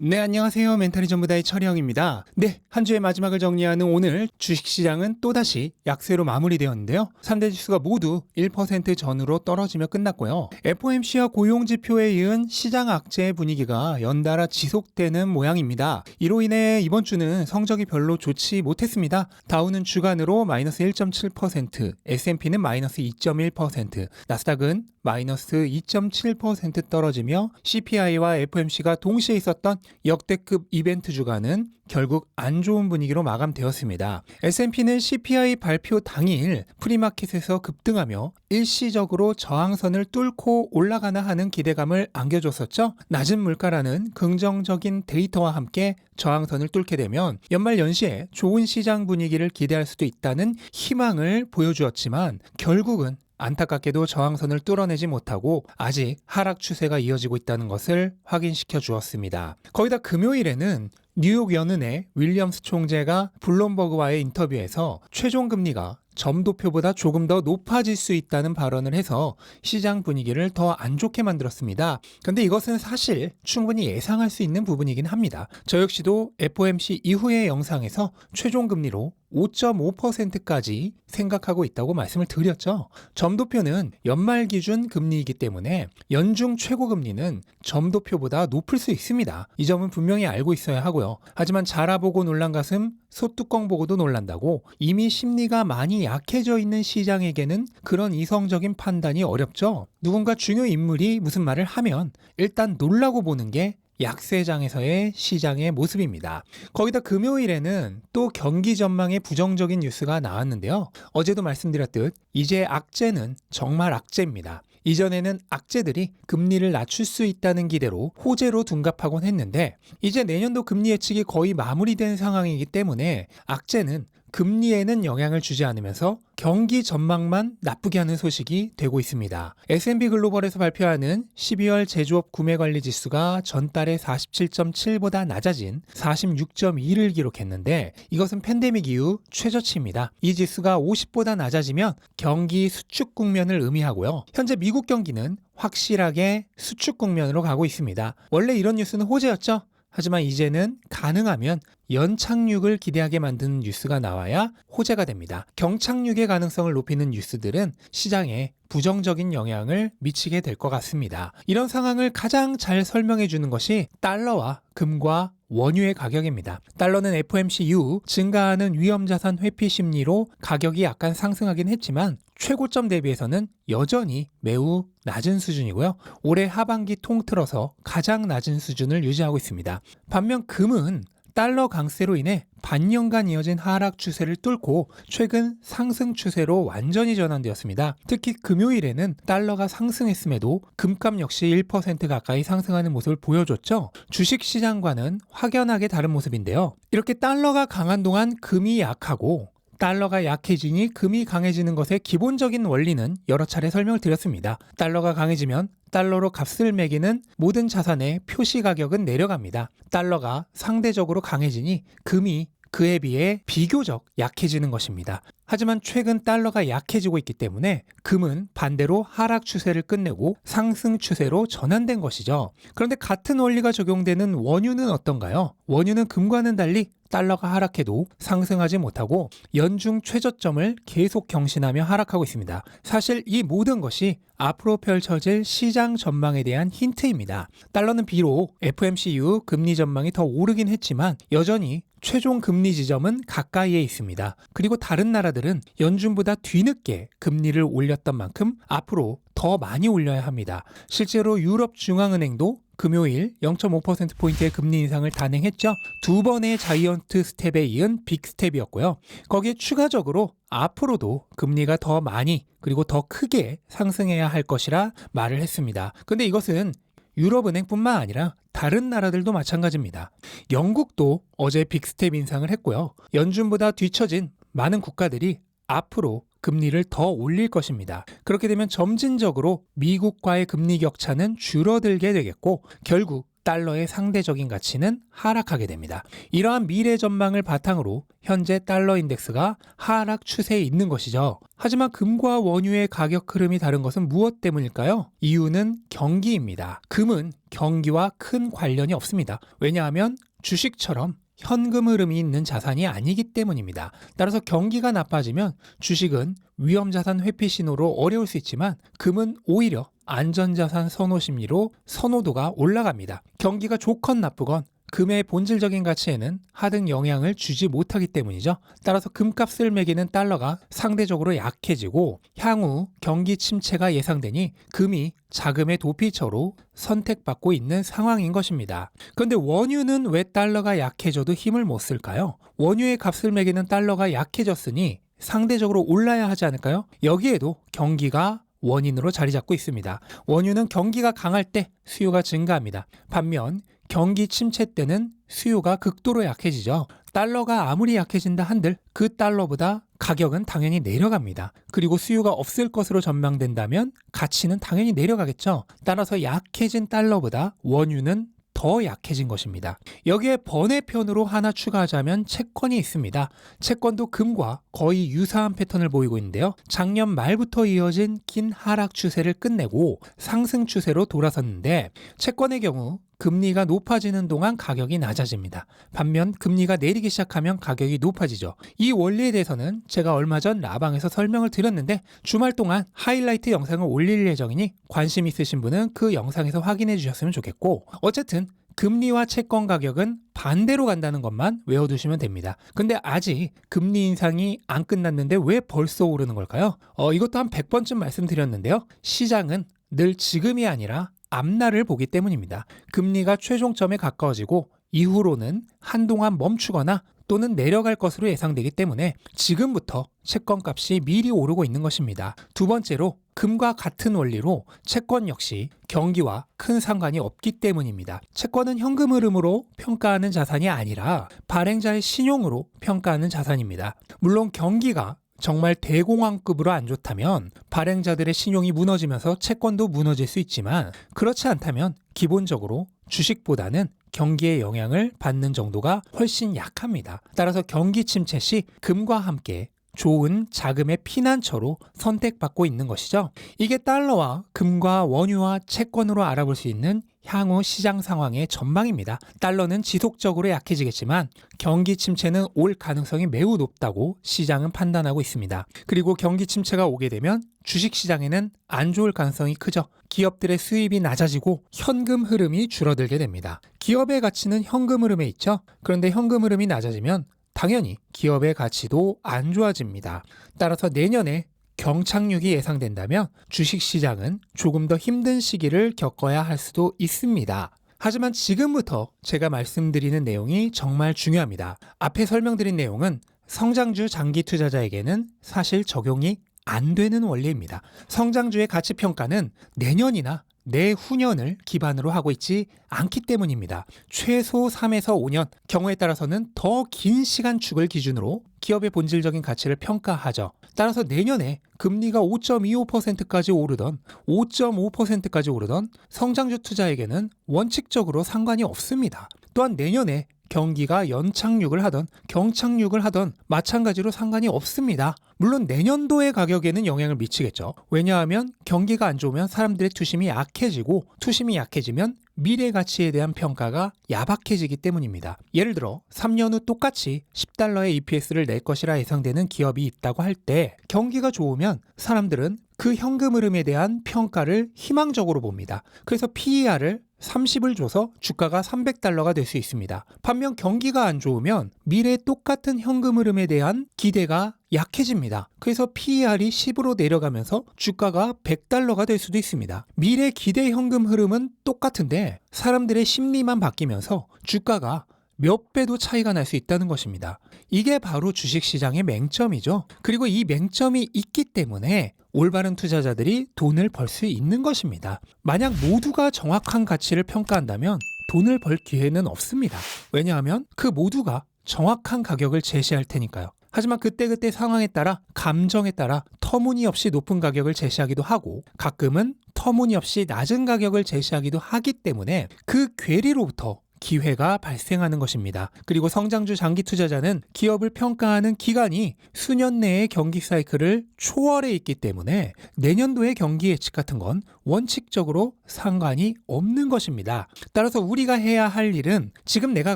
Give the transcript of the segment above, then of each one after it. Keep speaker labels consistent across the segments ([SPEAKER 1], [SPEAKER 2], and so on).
[SPEAKER 1] 네, 안녕하세요. 멘탈이 전부다의 철형입니다. 네, 한 주의 마지막을 정리하는 오늘 주식시장은 또다시 약세로 마무리되었는데요. 3대 지수가 모두 1% 전후로 떨어지며 끝났고요. FOMC와 고용지표에 이은 시장 악재의 분위기가 연달아 지속되는 모양입니다. 이로 인해 이번 주는 성적이 별로 좋지 못했습니다. 다우는 주간으로 마이너스 1.7%, S&P는 마이너스 2.1%, 나스닥은 마이너스 2.7% 떨어지며 CPI와 FOMC가 동시에 있었던 역대급 이벤트 주간은 결국 안 좋은 분위기로 마감되었습니다. S&P는 CPI 발표 당일 프리마켓에서 급등하며 일시적으로 저항선을 뚫고 올라가나 하는 기대감을 안겨줬었죠. 낮은 물가라는 긍정적인 데이터와 함께 저항선을 뚫게 되면 연말 연시에 좋은 시장 분위기를 기대할 수도 있다는 희망을 보여주었지만 결국은 안타깝게도 저항선을 뚫어내지 못하고 아직 하락 추세가 이어지고 있다는 것을 확인시켜 주었습니다. 거기다 금요일에는 뉴욕 연은의 윌리엄스 총재가 블룸버그와의 인터뷰에서 최종 금리가 점도표보다 조금 더 높아질 수 있다는 발언을 해서 시장 분위기를 더 안 좋게 만들었습니다. 그런데 이것은 사실 충분히 예상할 수 있는 부분이긴 합니다. 저 역시도 FOMC 이후의 영상에서 최종 금리로 5.5%까지 생각하고 있다고 말씀을 드렸죠. 점도표는 연말 기준 금리이기 때문에 연중 최고 금리는 점도표보다 높을 수 있습니다. 이 점은 분명히 알고 있어야 하고요. 하지만 자라보고 놀란 가슴 소뚜껑 보고도 놀란다고 이미 심리가 많이 약해져 있는 시장에게는 그런 이성적인 판단이 어렵죠. 누군가 중요 인물이 무슨 말을 하면 일단 놀라고 보는 게 약세장에서의 시장의 모습입니다. 거기다 금요일에는 또 경기 전망에 부정적인 뉴스가 나왔는데요. 어제도 말씀드렸듯 이제 악재는 정말 악재입니다. 이전에는 악재들이 금리를 낮출 수 있다는 기대로 호재로 둔갑하곤 했는데 이제 내년도 금리 예측이 거의 마무리된 상황이기 때문에 악재는 금리에는 영향을 주지 않으면서 경기 전망만 나쁘게 하는 소식이 되고 있습니다. S&P 글로벌에서 발표하는 12월 제조업 구매관리 지수가 전달의 47.7보다 낮아진 46.2를 기록했는데 이것은 팬데믹 이후 최저치입니다. 이 지수가 50보다 낮아지면 경기 수축 국면을 의미하고요. 현재 미국 경기는 확실하게 수축 국면으로 가고 있습니다. 원래 이런 뉴스는 호재였죠? 하지만 이제는 가능하면 연착륙을 기대하게 만드는 뉴스가 나와야 호재가 됩니다. 경착륙의 가능성을 높이는 뉴스들은 시장에 부정적인 영향을 미치게 될 것 같습니다. 이런 상황을 가장 잘 설명해 주는 것이 달러와 금과 원유의 가격입니다. 달러는 FOMC 이후 증가하는 위험자산 회피 심리로 가격이 약간 상승하긴 했지만 최고점 대비해서는 여전히 매우 낮은 수준이고요. 올해 하반기 통틀어서 가장 낮은 수준을 유지하고 있습니다. 반면 금은 달러 강세로 인해 반년간 이어진 하락 추세를 뚫고 최근 상승 추세로 완전히 전환되었습니다. 특히 금요일에는 달러가 상승했음에도 금값 역시 1% 가까이 상승하는 모습을 보여줬죠. 주식시장과는 확연하게 다른 모습인데요. 이렇게 달러가 강한 동안 금이 약하고 달러가 약해지니 금이 강해지는 것의 기본적인 원리는 여러 차례 설명을 드렸습니다. 달러가 강해지면 달러로 값을 매기는 모든 자산의 표시 가격은 내려갑니다. 달러가 상대적으로 강해지니 금이 그에 비해 비교적 약해지는 것입니다. 하지만 최근 달러가 약해지고 있기 때문에 금은 반대로 하락 추세를 끝내고 상승 추세로 전환된 것이죠. 그런데 같은 원리가 적용되는 원유는 어떤가요? 원유는 금과는 달리 달러가 하락해도 상승하지 못하고 연중 최저점을 계속 경신하며 하락하고 있습니다. 사실 이 모든 것이 앞으로 펼쳐질 시장 전망에 대한 힌트입니다. 달러는 비록 FOMC 이후 금리 전망이 더 오르긴 했지만 여전히 최종 금리 지점은 가까이에 있습니다. 그리고 다른 나라들은 연준보다 뒤늦게 금리를 올렸던 만큼 앞으로 더 많이 올려야 합니다. 실제로 유럽 중앙은행도 금요일 0.5%포인트의 금리 인상을 단행했죠. 두 번의 자이언트 스텝에 이은 빅 스텝이었고요. 거기에 추가적으로 앞으로도 금리가 더 많이 그리고 더 크게 상승해야 할 것이라 말을 했습니다. 근데 이것은 유럽은행뿐만 아니라 다른 나라들도 마찬가지입니다. 영국도 어제 빅스텝 인상을 했고요. 연준보다 뒤처진 많은 국가들이 앞으로 금리를 더 올릴 것입니다. 그렇게 되면 점진적으로 미국과의 금리 격차는 줄어들게 되겠고 결국 달러의 상대적인 가치는 하락하게 됩니다. 이러한 미래 전망을 바탕으로 현재 달러 인덱스가 하락 추세에 있는 것이죠. 하지만 금과 원유의 가격 흐름이 다른 것은 무엇 때문일까요? 이유는 경기입니다. 금은 경기와 큰 관련이 없습니다. 왜냐하면 주식처럼 현금 흐름이 있는 자산이 아니기 때문입니다. 따라서 경기가 나빠지면 주식은 위험자산 회피 신호로 어려울 수 있지만 금은 오히려 안전자산 선호 심리로 선호도가 올라갑니다. 경기가 좋건 나쁘건 금의 본질적인 가치에는 하등 영향을 주지 못하기 때문이죠. 따라서 금값을 매기는 달러가 상대적으로 약해지고 향후 경기 침체가 예상되니 금이 자금의 도피처로 선택받고 있는 상황인 것입니다. 그런데 원유는 왜 달러가 약해져도 힘을 못 쓸까요? 원유의 값을 매기는 달러가 약해졌으니 상대적으로 올라야 하지 않을까요? 여기에도 경기가 원인으로 자리 잡고 있습니다. 원유는 경기가 강할 때 수요가 증가합니다. 반면 경기 침체 때는 수요가 극도로 약해지죠. 달러가 아무리 약해진다 한들 그 달러보다 가격은 당연히 내려갑니다. 그리고 수요가 없을 것으로 전망된다면 가치는 당연히 내려가겠죠. 따라서 약해진 달러보다 원유는 더 약해진 것입니다. 여기에 번외편으로 하나 추가하자면 채권이 있습니다. 채권도 금과 거의 유사한 패턴을 보이고 있는데요. 작년 말부터 이어진 긴 하락 추세를 끝내고 상승 추세로 돌아섰는데 채권의 경우 금리가 높아지는 동안 가격이 낮아집니다. 반면 금리가 내리기 시작하면 가격이 높아지죠. 이 원리에 대해서는 제가 얼마 전 라방에서 설명을 드렸는데 주말 동안 하이라이트 영상을 올릴 예정이니 관심 있으신 분은 그 영상에서 확인해 주셨으면 좋겠고 어쨌든 금리와 채권 가격은 반대로 간다는 것만 외워두시면 됩니다. 근데 아직 금리 인상이 안 끝났는데 왜 벌써 오르는 걸까요? 이것도 한 100번쯤 말씀드렸는데요. 시장은 늘 지금이 아니라 앞날을 보기 때문입니다. 금리가 최종점에 가까워지고 이후로는 한동안 멈추거나 또는 내려갈 것으로 예상되기 때문에 지금부터 채권값이 미리 오르고 있는 것입니다. 두 번째로 금과 같은 원리로 채권 역시 경기와 큰 상관이 없기 때문입니다. 채권은 현금 흐름으로 평가하는 자산이 아니라 발행자의 신용으로 평가하는 자산입니다. 물론 경기가 정말 대공황급으로 안 좋다면 발행자들의 신용이 무너지면서 채권도 무너질 수 있지만 그렇지 않다면 기본적으로 주식보다는 경기의 영향을 받는 정도가 훨씬 약합니다. 따라서 경기 침체 시 금과 함께 좋은 자금의 피난처로 선택받고 있는 것이죠. 이게 달러와 금과 원유와 채권으로 알아볼 수 있는 향후 시장 상황의 전망입니다. 달러는 지속적으로 약해지겠지만 경기 침체는 올 가능성이 매우 높다고 시장은 판단하고 있습니다. 그리고 경기 침체가 오게 되면 주식시장에는 안 좋을 가능성이 크죠. 기업들의 수입이 낮아지고 현금 흐름이 줄어들게 됩니다. 기업의 가치는 현금 흐름에 있죠. 그런데 현금 흐름이 낮아지면 당연히 기업의 가치도 안 좋아집니다. 따라서 내년에 경착륙이 예상된다면 주식시장은 조금 더 힘든 시기를 겪어야 할 수도 있습니다. 하지만 지금부터 제가 말씀드리는 내용이 정말 중요합니다. 앞에 설명드린 내용은 성장주 장기 투자자에게는 사실 적용이 안 되는 원리입니다. 성장주의 가치 평가는 내년이나 내후년을 기반으로 하고 있지 않기 때문입니다. 최소 3에서 5년, 경우에 따라서는 더 긴 시간축을 기준으로 기업의 본질적인 가치를 평가하죠. 따라서 내년에 금리가 5.25%까지 오르던 5.5%까지 오르던 성장주 투자에게는 원칙적으로 상관이 없습니다. 또한 내년에 경기가 연착륙을 하던 경착륙을 하던 마찬가지로 상관이 없습니다. 물론 내년도의 가격에는 영향을 미치겠죠. 왜냐하면 경기가 안 좋으면 사람들의 투심이 약해지고 투심이 약해지면 미래 가치에 대한 평가가 야박해지기 때문입니다. 예를 들어 3년 후 똑같이 10달러의 EPS를 낼 것이라 예상되는 기업이 있다고 할 때 경기가 좋으면 사람들은 그 현금 흐름에 대한 평가를 희망적으로 봅니다. 그래서 PER을 30을 줘서 주가가 300달러가 될 수 있습니다. 반면 경기가 안 좋으면 미래에 똑같은 현금 흐름에 대한 기대가 약해집니다. 그래서 PER이 10으로 내려가면서 주가가 100달러가 될 수도 있습니다. 미래 기대 현금 흐름은 똑같은데 사람들의 심리만 바뀌면서 주가가 몇 배도 차이가 날 수 있다는 것입니다. 이게 바로 주식시장의 맹점이죠. 그리고 이 맹점이 있기 때문에 올바른 투자자들이 돈을 벌 수 있는 것입니다. 만약 모두가 정확한 가치를 평가한다면 돈을 벌 기회는 없습니다. 왜냐하면 그 모두가 정확한 가격을 제시할 테니까요. 하지만 그때그때 상황에 따라 감정에 따라 터무니없이 높은 가격을 제시하기도 하고 가끔은 터무니없이 낮은 가격을 제시하기도 하기 때문에 그 괴리로부터 기회가 발생하는 것입니다. 그리고 성장주 장기 투자자는 기업을 평가하는 기간이 수년 내의 경기 사이클을 초월해 있기 때문에 내년도의 경기 예측 같은 건 원칙적으로 상관이 없는 것입니다. 따라서 우리가 해야 할 일은 지금 내가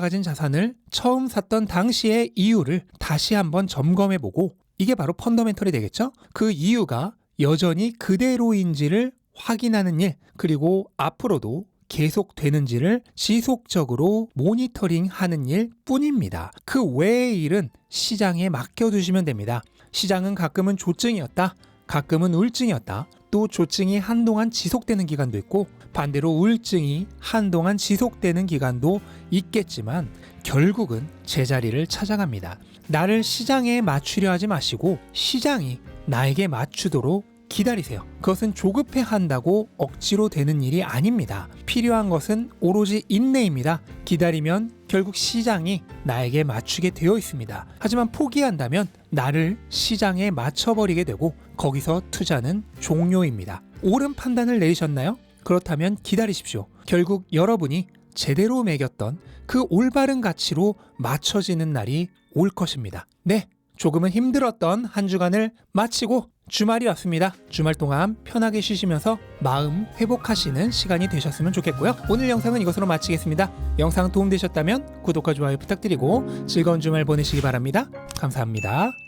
[SPEAKER 1] 가진 자산을 처음 샀던 당시의 이유를 다시 한번 점검해보고 이게 바로 펀더멘털이 되겠죠? 그 이유가 여전히 그대로인지를 확인하는 일, 그리고 앞으로도 계속되는지를 지속적으로 모니터링하는 일 뿐입니다. 그 외의 일은 시장에 맡겨두시면 됩니다. 시장은 가끔은 조증이었다, 가끔은 울증이었다, 또 조증이 한동안 지속되는 기간도 있고 반대로 울증이 한동안 지속되는 기간도 있겠지만 결국은 제자리를 찾아갑니다. 나를 시장에 맞추려 하지 마시고 시장이 나에게 맞추도록 기다리세요. 그것은 조급해 한다고 억지로 되는 일이 아닙니다. 필요한 것은 오로지 인내입니다. 기다리면 결국 시장이 나에게 맞추게 되어 있습니다. 하지만 포기한다면 나를 시장에 맞춰버리게 되고 거기서 투자는 종료입니다. 옳은 판단을 내리셨나요? 그렇다면 기다리십시오. 결국 여러분이 제대로 매겼던 그 올바른 가치로 맞춰지는 날이 올 것입니다. 네, 조금은 힘들었던 한 주간을 마치고 주말이 왔습니다. 주말 동안 편하게 쉬시면서 마음 회복하시는 시간이 되셨으면 좋겠고요. 오늘 영상은 이것으로 마치겠습니다. 영상 도움되셨다면 구독과 좋아요 부탁드리고 즐거운 주말 보내시기 바랍니다. 감사합니다.